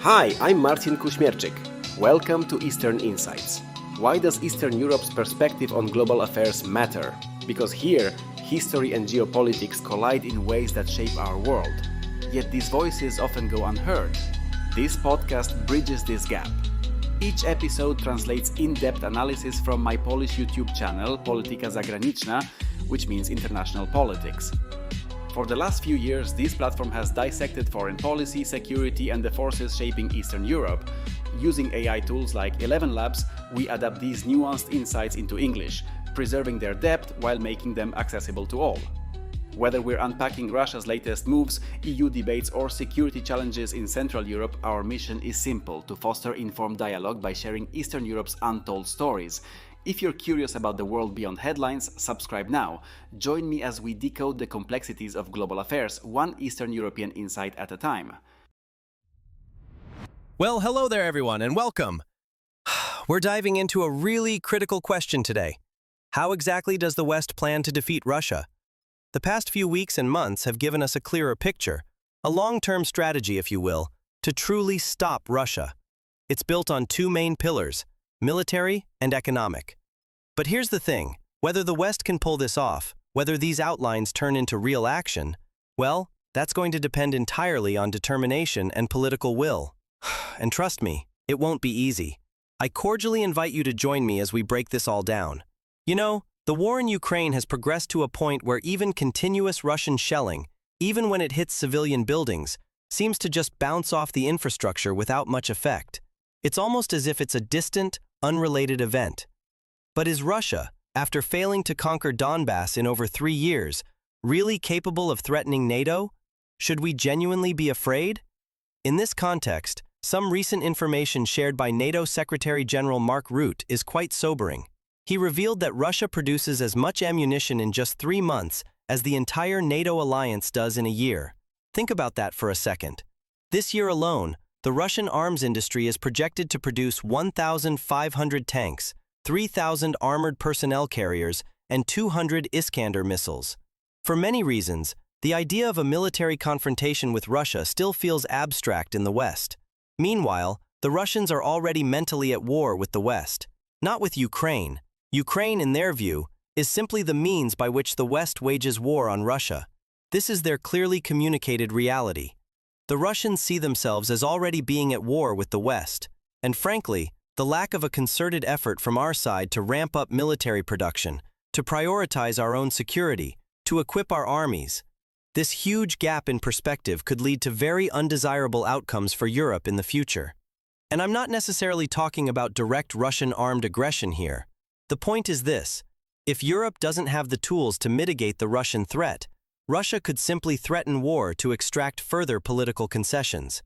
Hi, I'm Marcin Kuśmierczyk. Welcome to Eastern Insights. Why does Eastern Europe's perspective on global affairs matter? Because here, history and geopolitics collide in ways that shape our world. Yet these voices often go unheard. This podcast bridges this gap. Each episode translates in-depth analysis from my Polish YouTube channel, Polityka Zagraniczna, which means international politics. For the last few years, this platform has dissected foreign policy, security, and the forces shaping Eastern Europe. Using AI tools like 11 Labs, we adapt these nuanced insights into English, preserving their depth while making them accessible to all. Whether we're unpacking Russia's latest moves, EU debates, or security challenges in Central Europe, our mission is simple: to foster informed dialogue by sharing Eastern Europe's untold stories. If you're curious about the world beyond headlines, subscribe now. Join me as we decode the complexities of global affairs, one Eastern European insight at a time. Well, hello there, everyone, and welcome. We're diving into a really critical question today. How exactly does the West plan to defeat Russia? The past few weeks and months have given us a clearer picture, a long-term strategy, if you will, to truly stop Russia. It's built on two main pillars: military and economic. But here's the thing: whether the West can pull this off, whether these outlines turn into real action, well, that's going to depend entirely on determination and political will. And trust me, it won't be easy. I cordially invite you to join me as we break this all down. You know, the war in Ukraine has progressed to a point where even continuous Russian shelling, even when it hits civilian buildings, seems to just bounce off the infrastructure without much effect. It's almost as if it's a distant, unrelated event. But is Russia, after failing to conquer Donbass in over 3 years, really capable of threatening NATO? Should we genuinely be afraid? In this context, some recent information shared by NATO Secretary General Mark Rutte is quite sobering. He revealed that Russia produces as much ammunition in just 3 months as the entire NATO alliance does in a year. Think about that for a second. This year alone, the Russian arms industry is projected to produce 1,500 tanks, 3,000 armored personnel carriers, and 200 Iskander missiles. For many reasons, the idea of a military confrontation with Russia still feels abstract in the West. Meanwhile, the Russians are already mentally at war with the West, not with Ukraine. Ukraine, in their view, is simply the means by which the West wages war on Russia. This is their clearly communicated reality. The Russians see themselves as already being at war with the West, and frankly, the lack of a concerted effort from our side to ramp up military production, to prioritize our own security, to equip our armies. This huge gap in perspective could lead to very undesirable outcomes for Europe in the future. And I'm not necessarily talking about direct Russian armed aggression here. The point is this: if Europe doesn't have the tools to mitigate the Russian threat, Russia could simply threaten war to extract further political concessions.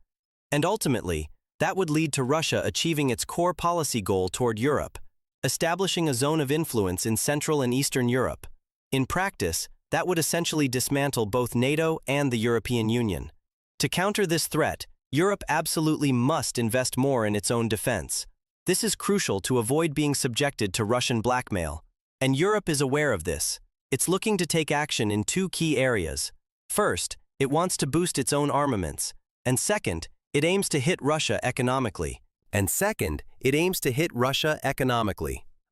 And ultimately, that would lead to Russia achieving its core policy goal toward Europe, establishing a zone of influence in Central and Eastern Europe. In practice, that would essentially dismantle both NATO and the European Union. To counter this threat, Europe absolutely must invest more in its own defense. This is crucial to avoid being subjected to Russian blackmail. And Europe is aware of this. It's looking to take action in two key areas. First, it wants to boost its own armaments. And second, it aims to hit Russia economically.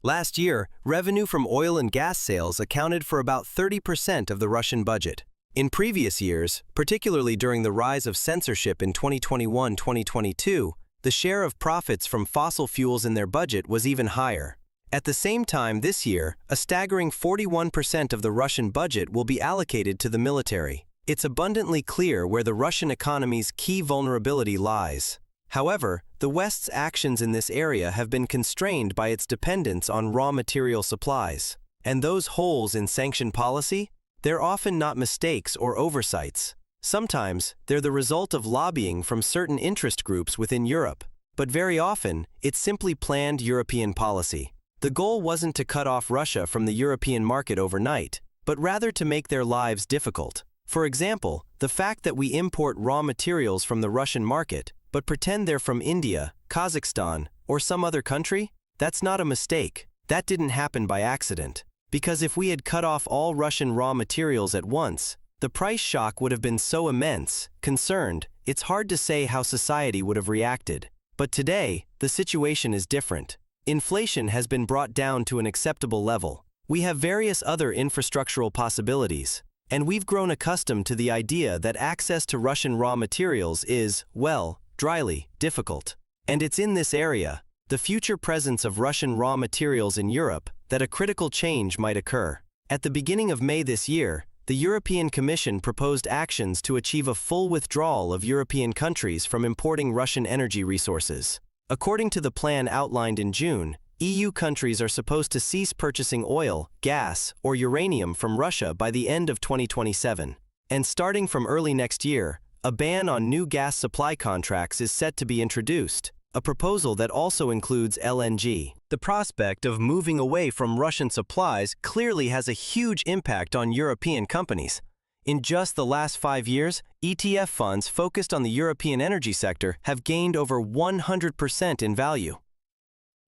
Last year, revenue from oil and gas sales accounted for about 30% of the Russian budget. In previous years, particularly during the rise of censorship in 2021-2022, the share of profits from fossil fuels in their budget was even higher. At the same time this year, a staggering 41% of the Russian budget will be allocated to the military. It's abundantly clear where the Russian economy's key vulnerability lies. However, the West's actions in this area have been constrained by its dependence on raw material supplies. And those holes in sanction policy? They're often not mistakes or oversights. Sometimes, they're the result of lobbying from certain interest groups within Europe. But very often, it's simply planned European policy. The goal wasn't to cut off Russia from the European market overnight, but rather to make their lives difficult. For example, the fact that we import raw materials from the Russian market, but pretend they're from India, Kazakhstan, or some other country, that's not a mistake. That didn't happen by accident. Because if we had cut off all Russian raw materials at once, The price shock would have been so immense, concerned, it's hard to say how society would have reacted. But today, the situation is different. Inflation has been brought down to an acceptable level. We have various other infrastructural possibilities. And we've grown accustomed to the idea that access to Russian raw materials is, well, dryly, difficult. And it's in this area, the future presence of Russian raw materials in Europe, that a critical change might occur. At the beginning of May this year, the European Commission proposed actions to achieve a full withdrawal of European countries from importing Russian energy resources. According to the plan outlined in June, EU countries are supposed to cease purchasing oil, gas, or uranium from Russia by the end of 2027. And starting from early next year, a ban on new gas supply contracts is set to be introduced, a proposal that also includes LNG. The prospect of moving away from Russian supplies clearly has a huge impact on European companies. In just the last 5 years, ETF funds focused on the European energy sector have gained over 100% in value.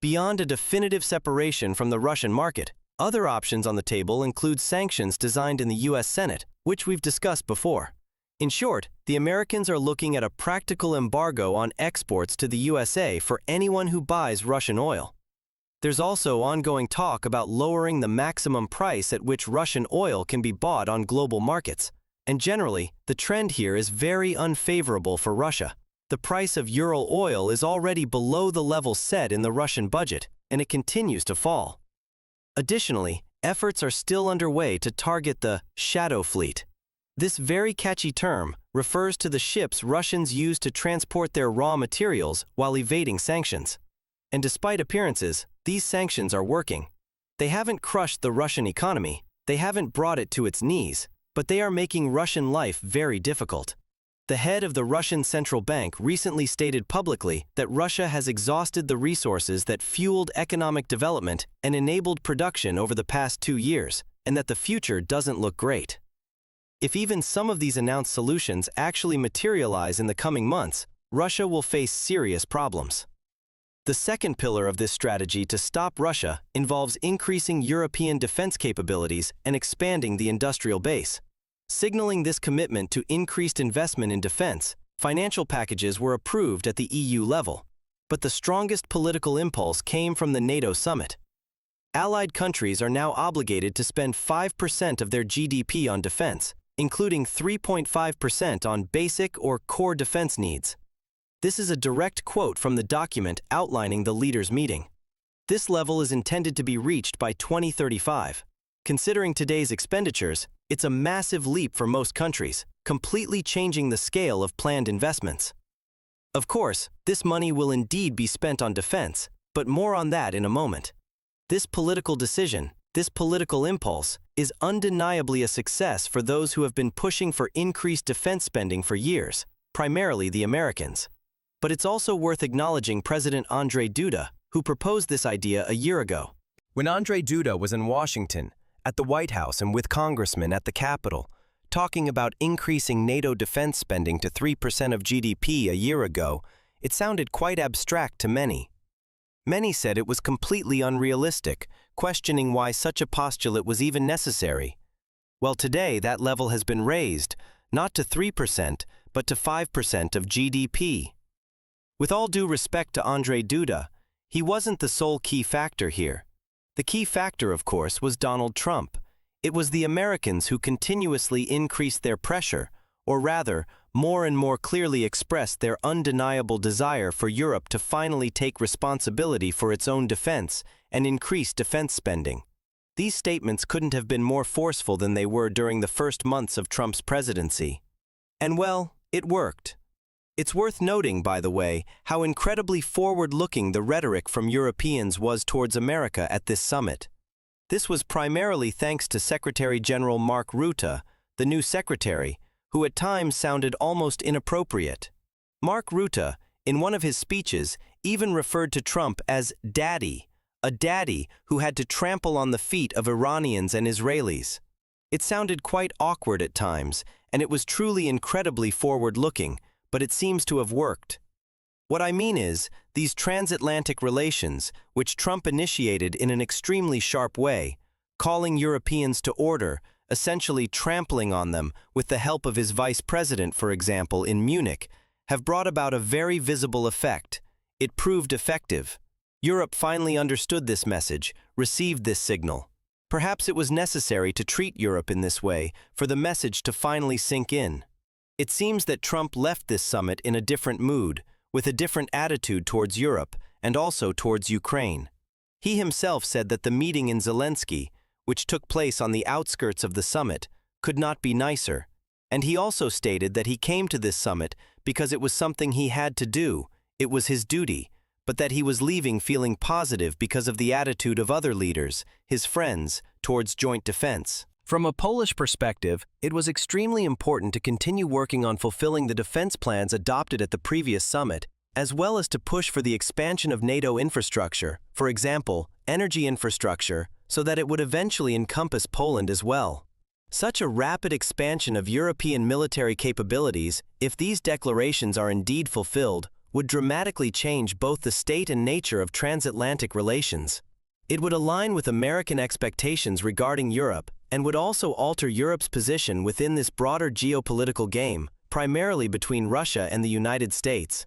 Beyond a definitive separation from the Russian market, other options on the table include sanctions designed in the US Senate, which we've discussed before. In short, the Americans are looking at a practical embargo on exports to the USA for anyone who buys Russian oil. There's also ongoing talk about lowering the maximum price at which Russian oil can be bought on global markets. And generally, the trend here is very unfavorable for Russia. The price of Ural oil is already below the level set in the Russian budget, and it continues to fall. Additionally, efforts are still underway to target the shadow fleet. This very catchy term refers to the ships Russians use to transport their raw materials while evading sanctions. And despite appearances, these sanctions are working. They haven't crushed the Russian economy, they haven't brought it to its knees, but they are making Russian life very difficult. The head of the Russian central bank recently stated publicly that Russia has exhausted the resources that fueled economic development and enabled production over the past 2 years, and that the future doesn't look great. If even some of these announced solutions actually materialize in the coming months, Russia will face serious problems. The second pillar of this strategy to stop Russia involves increasing European defense capabilities and expanding the industrial base. Signaling this commitment to increased investment in defense, financial packages were approved at the EU level. But the strongest political impulse came from the NATO summit. Allied countries are now obligated to spend 5% of their GDP on defense, including 3.5% on basic or core defense needs. This is a direct quote from the document outlining the leaders' meeting. This level is intended to be reached by 2035. Considering today's expenditures, it's a massive leap for most countries, completely changing the scale of planned investments. Of course, this money will indeed be spent on defense, but more on that in a moment. This political decision, this political impulse, is undeniably a success for those who have been pushing for increased defense spending for years, primarily the Americans. But it's also worth acknowledging President Andrzej Duda, who proposed this idea a year ago. When Andrzej Duda was in Washington, at the White House and with congressmen at the Capitol, talking about increasing NATO defense spending to 3% of GDP a year ago, it sounded quite abstract to many. Many said it was completely unrealistic, questioning why such a postulate was even necessary. Well, today that level has been raised, not to 3%, but to 5% of GDP. With all due respect to Andrzej Duda, he wasn't the sole key factor here. The key factor, of course, was Donald Trump. It was the Americans who continuously increased their pressure, or rather, more and more clearly expressed their undeniable desire for Europe to finally take responsibility for its own defense and increase defense spending. These statements couldn't have been more forceful than they were during the first months of Trump's presidency. And well, it worked. It's worth noting, by the way, how incredibly forward-looking the rhetoric from Europeans was towards America at this summit. This was primarily thanks to Secretary General Mark Rutte, the new secretary, who at times sounded almost inappropriate. Mark Rutte, in one of his speeches, even referred to Trump as daddy, a daddy who had to trample on the feet of Iranians and Israelis. It sounded quite awkward at times, and it was truly incredibly forward-looking, but it seems to have worked. What I mean is, these transatlantic relations, which Trump initiated in an extremely sharp way, calling Europeans to order, essentially trampling on them with the help of his vice president, for example, in Munich, have brought about a very visible effect. It proved effective. Europe finally understood this message, received this signal. Perhaps it was necessary to treat Europe in this way for the message to finally sink in. It seems that Trump left this summit in a different mood, with a different attitude towards Europe and also towards Ukraine. He himself said that the meeting in Zelensky, which took place on the outskirts of the summit, could not be nicer, and he also stated that he came to this summit because it was something he had to do, it was his duty, but that he was leaving feeling positive because of the attitude of other leaders, his friends, towards joint defense. From a Polish perspective, it was extremely important to continue working on fulfilling the defense plans adopted at the previous summit, as well as to push for the expansion of NATO infrastructure, for example, energy infrastructure, so that it would eventually encompass Poland as well. Such a rapid expansion of European military capabilities, if these declarations are indeed fulfilled, would dramatically change both the state and nature of transatlantic relations. It would align with American expectations regarding Europe and would also alter Europe's position within this broader geopolitical game, primarily between Russia and the United States.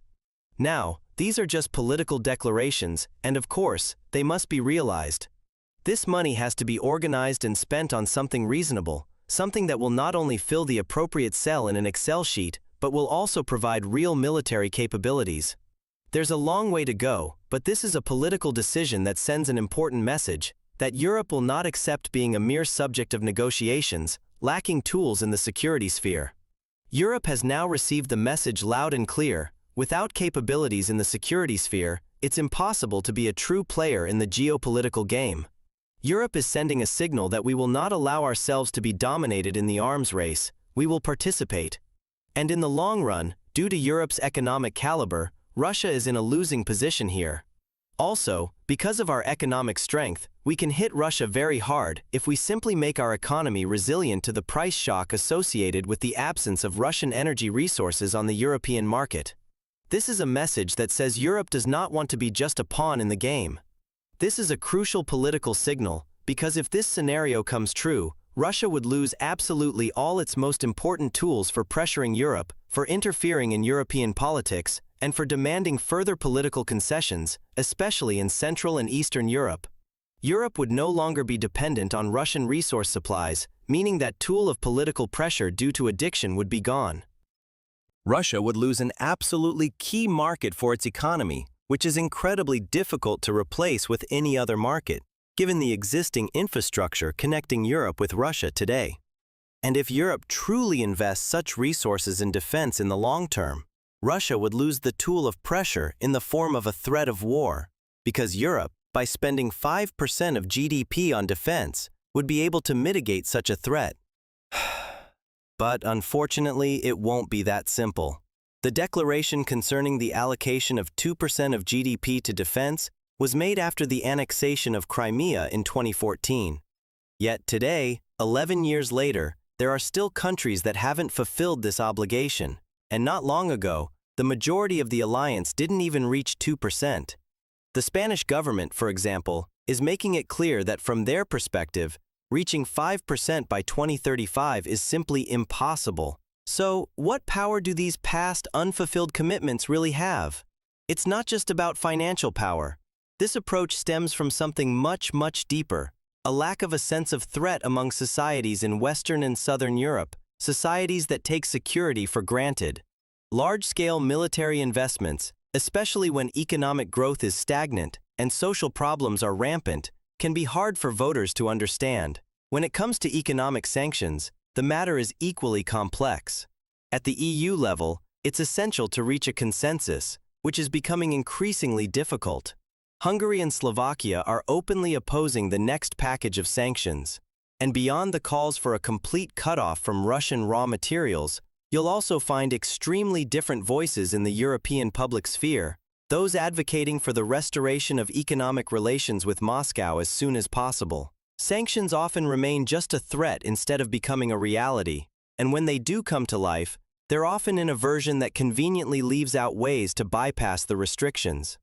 Now, these are just political declarations, and of course, they must be realized. This money has to be organized and spent on something reasonable, something that will not only fill the appropriate cell in an Excel sheet, but will also provide real military capabilities. There's a long way to go, but this is a political decision that sends an important message, that Europe will not accept being a mere subject of negotiations, lacking tools in the security sphere. Europe has now received the message loud and clear: without capabilities in the security sphere, it's impossible to be a true player in the geopolitical game. Europe is sending a signal that we will not allow ourselves to be dominated in the arms race, we will participate. And in the long run, due to Europe's economic caliber, Russia is in a losing position here. Also, because of our economic strength, we can hit Russia very hard if we simply make our economy resilient to the price shock associated with the absence of Russian energy resources on the European market. This is a message that says Europe does not want to be just a pawn in the game. This is a crucial political signal, because if this scenario comes true, Russia would lose absolutely all its most important tools for pressuring Europe, for interfering in European politics, and for demanding further political concessions, especially in Central and Eastern Europe. Europe would no longer be dependent on Russian resource supplies, meaning that tool of political pressure due to addiction would be gone. Russia would lose an absolutely key market for its economy, which is incredibly difficult to replace with any other market, given the existing infrastructure connecting Europe with Russia today. And if Europe truly invests such resources in defense in the long term, Russia would lose the tool of pressure in the form of a threat of war, because Europe, by spending 5% of GDP on defense, would be able to mitigate such a threat. But unfortunately, it won't be that simple. The declaration concerning the allocation of 2% of GDP to defense was made after the annexation of Crimea in 2014. Yet today, 11 years later, there are still countries that haven't fulfilled this obligation, and not long ago, the majority of the alliance didn't even reach 2%. The Spanish government, for example, is making it clear that from their perspective, reaching 5% by 2035 is simply impossible. So, what power do these past unfulfilled commitments really have? It's not just about financial power. This approach stems from something much, much deeper, a lack of a sense of threat among societies in Western and Southern Europe, societies that take security for granted. Large-scale military investments, especially when economic growth is stagnant and social problems are rampant, can be hard for voters to understand. When it comes to economic sanctions, the matter is equally complex. At the EU level, it's essential to reach a consensus, which is becoming increasingly difficult. Hungary and Slovakia are openly opposing the next package of sanctions. And beyond the calls for a complete cutoff from Russian raw materials, you'll also find extremely different voices in the European public sphere, those advocating for the restoration of economic relations with Moscow as soon as possible. Sanctions often remain just a threat instead of becoming a reality, and when they do come to life, they're often in a version that conveniently leaves out ways to bypass the restrictions.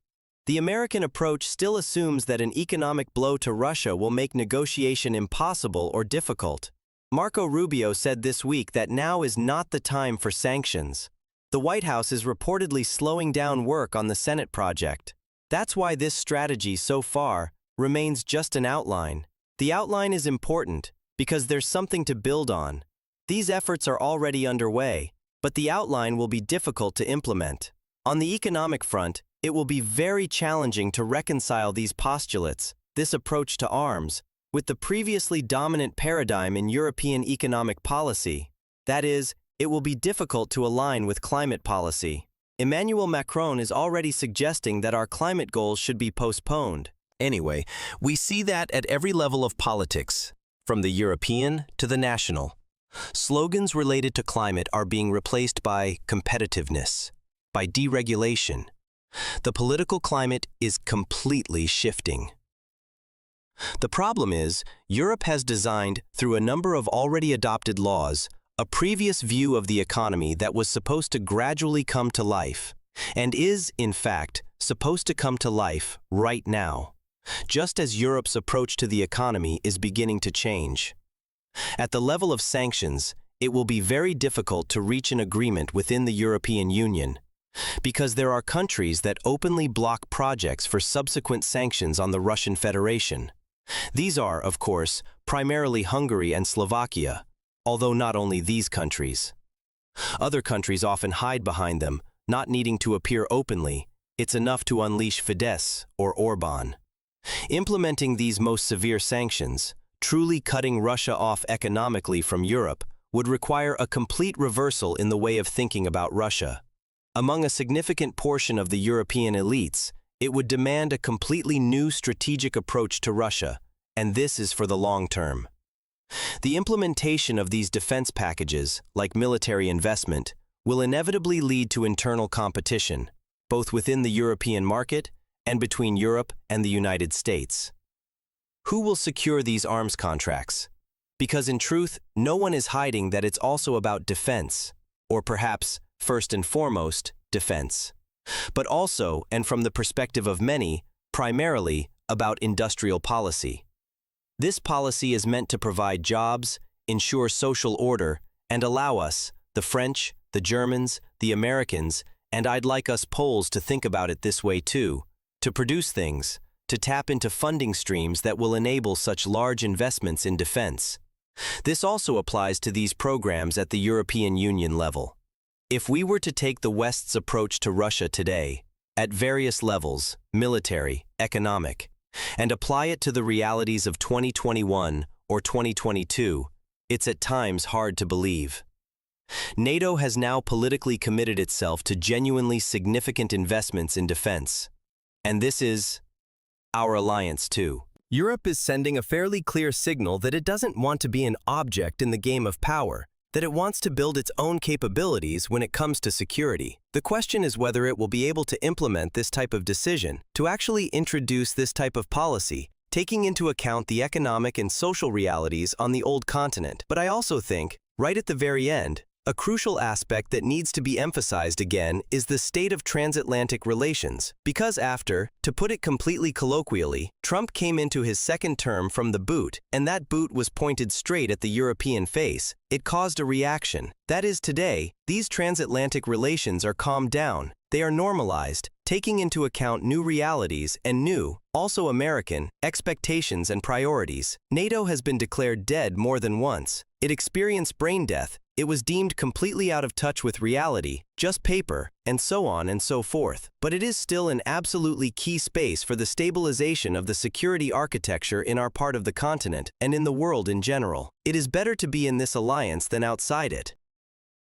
The American approach still assumes that an economic blow to Russia will make negotiation impossible or difficult. Marco Rubio said this week that now is not the time for sanctions. The White House is reportedly slowing down work on the Senate project. That's why this strategy so far remains just an outline. The outline is important because there's something to build on. These efforts are already underway, but the outline will be difficult to implement. On the economic front, it will be very challenging to reconcile these postulates, this approach to arms, with the previously dominant paradigm in European economic policy. That is, it will be difficult to align with climate policy. Emmanuel Macron is already suggesting that our climate goals should be postponed. Anyway, we see that at every level of politics, from the European to the national. Slogans related to climate are being replaced by competitiveness, by deregulation. The political climate is completely shifting. The problem is, Europe has designed, through a number of already adopted laws, a previous view of the economy that was supposed to gradually come to life, and is, in fact, supposed to come to life right now, just as Europe's approach to the economy is beginning to change. At the level of sanctions, it will be very difficult to reach an agreement within the European Union, because there are countries that openly block projects for subsequent sanctions on the Russian Federation. These are, of course, primarily Hungary and Slovakia, although not only these countries. Other countries often hide behind them, not needing to appear openly. It's enough to unleash Fidesz or Orbán. Implementing these most severe sanctions, truly cutting Russia off economically from Europe, would require a complete reversal in the way of thinking about Russia. Among a significant portion of the European elites, it would demand a completely new strategic approach to Russia, and this is for the long term. The implementation of these defense packages, like military investment, will inevitably lead to internal competition, both within the European market and between Europe and the United States. Who will secure these arms contracts? Because in truth, no one is hiding that it's also about defense, or perhaps, first and foremost, defense. But also, and from the perspective of many, primarily about industrial policy. This policy is meant to provide jobs, ensure social order, and allow us, the French, the Germans, the Americans, and I'd like us Poles to think about it this way too, to produce things, to tap into funding streams that will enable such large investments in defense. This also applies to these programs at the European Union level. If we were to take the West's approach to Russia today, at various levels, military, economic, and apply it to the realities of 2021 or 2022, it's at times hard to believe. NATO has now politically committed itself to genuinely significant investments in defense. And this is our alliance too. Europe is sending a fairly clear signal that it doesn't want to be an object in the game of power, that it wants to build its own capabilities when it comes to security. The question is whether it will be able to implement this type of decision, to actually introduce this type of policy, taking into account the economic and social realities on the old continent. But I also think, right at the very end, a crucial aspect that needs to be emphasized again is the state of transatlantic relations, because after, to put it completely colloquially, Trump came into his second term from the boot, and that boot was pointed straight at the European face, it caused a reaction. That is, today, these transatlantic relations are calmed down, they are normalized, taking into account new realities and new, also American, expectations and priorities. NATO has been declared dead more than once. It experienced brain death. It was deemed completely out of touch with reality, just paper, and so on and so forth. But it is still an absolutely key space for the stabilization of the security architecture in our part of the continent and in the world in general. It is better to be in this alliance than outside it.